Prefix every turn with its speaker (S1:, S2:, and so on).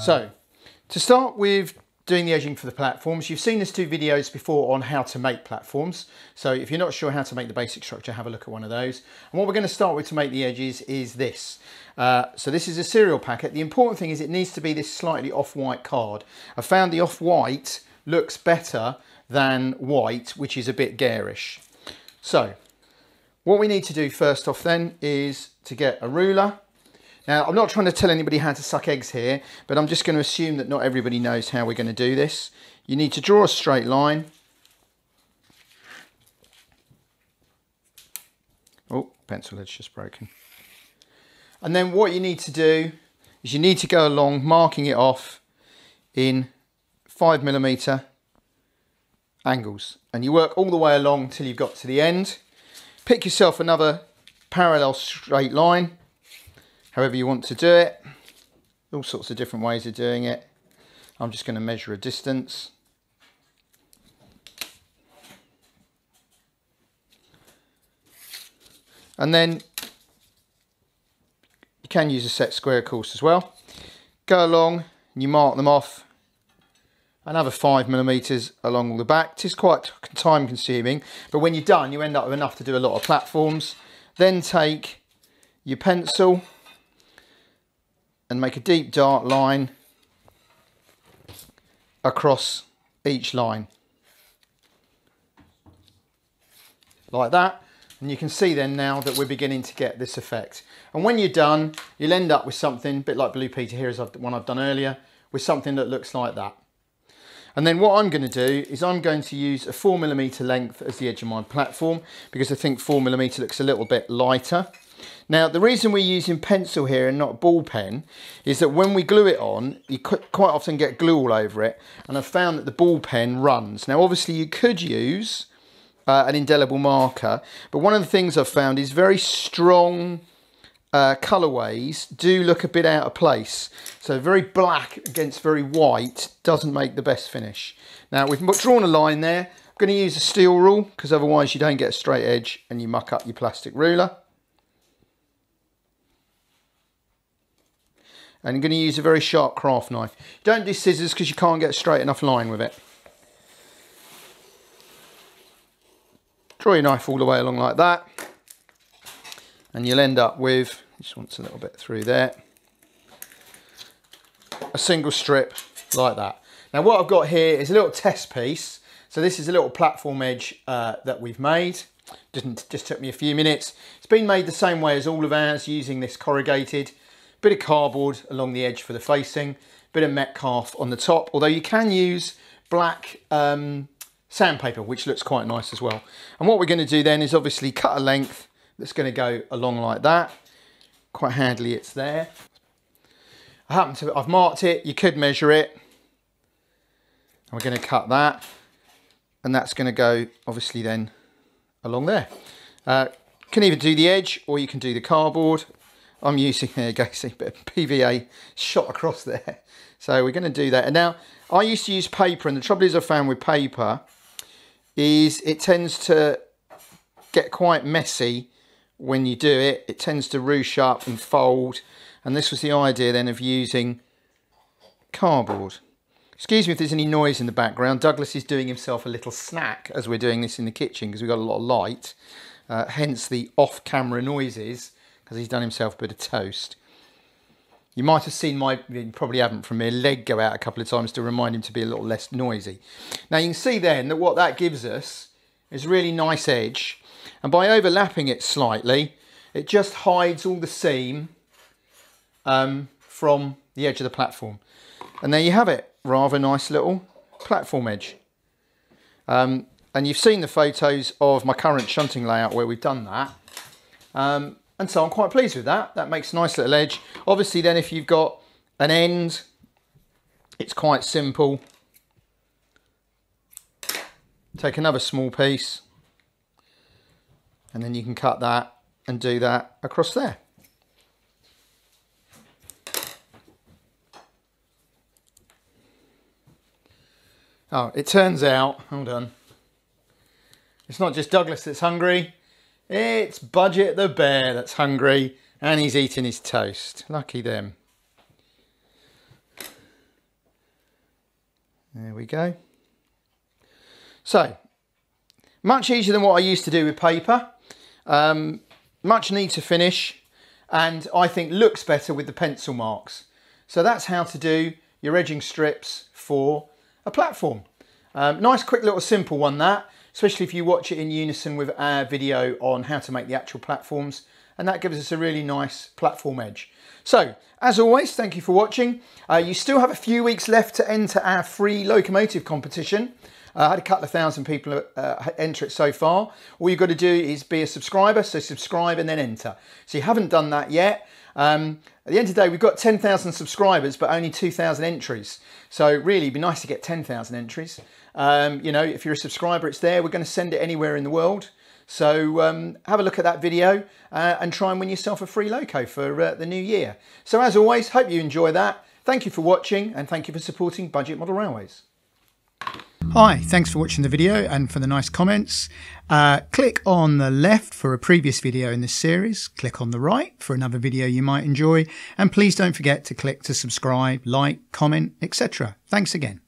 S1: So, to start with doing the edging for the platforms, you've seen us 2 videos before on how to make platforms. So if you're not sure how to make the basic structure, have a look at one of those. And what we're going to start with to make the edges is this. So this is a cereal packet. The important thing is it needs to be this slightly off-white card. I found the off-white looks better than white, which is a bit garish. So what we need to do first off then is to get a ruler. Now, I'm not trying to tell anybody how to suck eggs here, but I'm just going to assume that not everybody knows how we're going to do this. You need to draw a straight line. Oh, pencil head's just broken. And then what you need to do is you need to go along, marking it off in 5mm angles. And you work all the way along till you've got to the end. Pick yourself another parallel straight line. However you want to do it, all sorts of different ways of doing it. I'm just going to measure a distance. And then you can use a set square, of course, as well. Go along and you mark them off. Another 5mm along the back. It is quite time consuming, but when you're done, you end up with enough to do a lot of platforms. Then take your pencil and make a deep dark line across each line. Like that. And you can see then now that we're beginning to get this effect. And when you're done, you'll end up with something, a bit like Blue Peter here, as one I've done earlier, with something that looks like that. And then what I'm going to do is I'm going to use a 4mm length as the edge of my platform, because I think 4mm looks a little bit lighter. Now, the reason we're using pencil here and not ball pen is that when we glue it on, you quite often get glue all over it. And I've found that the ball pen runs. Now, obviously, you could use an indelible marker. But one of the things I've found is very strong colourways do look a bit out of place. So very black against very white doesn't make the best finish. Now, we've drawn a line there. I'm going to use a steel rule because otherwise you don't get a straight edge and you muck up your plastic ruler. And I'm going to use a very sharp craft knife. Don't do scissors because you can't get a straight enough line with it. Draw your knife all the way along like that. And you'll end up with, just wants a little bit through there, a single strip like that. Now what I've got here is a little test piece. So this is a little platform edge that we've made. Just took me a few minutes. It's been made the same way as all of ours, using this corrugated. Bit of cardboard along the edge for the facing, bit of Metcalf on the top, although you can use black sandpaper, which looks quite nice as well. And what we're going to do then is obviously cut a length that's going to go along like that. Quite handily it's there. I've marked it, you could measure it. And we're going to cut that, and that's going to go obviously then along there. Can either do the edge or you can do the cardboard. I'm using, there you go, see a bit of PVA shot across there. So we're going to do that. And now, I used to use paper, and the trouble is I found with paper is it tends to get quite messy when you do it. It tends to ruche up and fold. And this was the idea then of using cardboard. Excuse me if there's any noise in the background. Douglas is doing himself a little snack as we're doing this in the kitchen because we've got a lot of light. Hence the off-camera noises, because he's done himself a bit of toast. You might have seen you probably haven't, from my leg go out a couple of times to remind him to be a little less noisy. Now you can see then that what that gives us is a really nice edge. And by overlapping it slightly, it just hides all the seam from the edge of the platform. And there you have it, rather nice little platform edge. And you've seen the photos of my current shunting layout where we've done that. And so I'm quite pleased with that. That makes a nice little edge. Obviously then if you've got an end, it's quite simple. Take another small piece and then you can cut that and do that across there. Oh, it turns out, hold on, it's not just Douglas that's hungry. It's Budget the bear that's hungry, and he's eating his toast. Lucky them. There we go. So, much easier than what I used to do with paper. Much neat to finish, and I think looks better with the pencil marks. So that's how to do your edging strips for a platform. Nice quick little simple one that, especially if you watch it in unison with our video on how to make the actual platforms, and that gives us a really nice platform edge. So, as always, thank you for watching. You still have a few weeks left to enter our free locomotive competition. I had a couple of thousand people enter it so far. All you've got to do is be a subscriber, so subscribe and then enter. So you haven't done that yet. At the end of the day, we've got 10,000 subscribers, but only 2,000 entries. So really, it'd be nice to get 10,000 entries. You know, if you're a subscriber, it's there. We're going to send it anywhere in the world. So have a look at that video and try and win yourself a free loco for the new year. So as always, hope you enjoy that. Thank you for watching, and thank you for supporting Budget Model Railways. Hi, thanks for watching the video and for the nice comments. Click on the left for a previous video in this series. Click on the right for another video you might enjoy. And please don't forget to click to subscribe, like, comment, etc. Thanks again.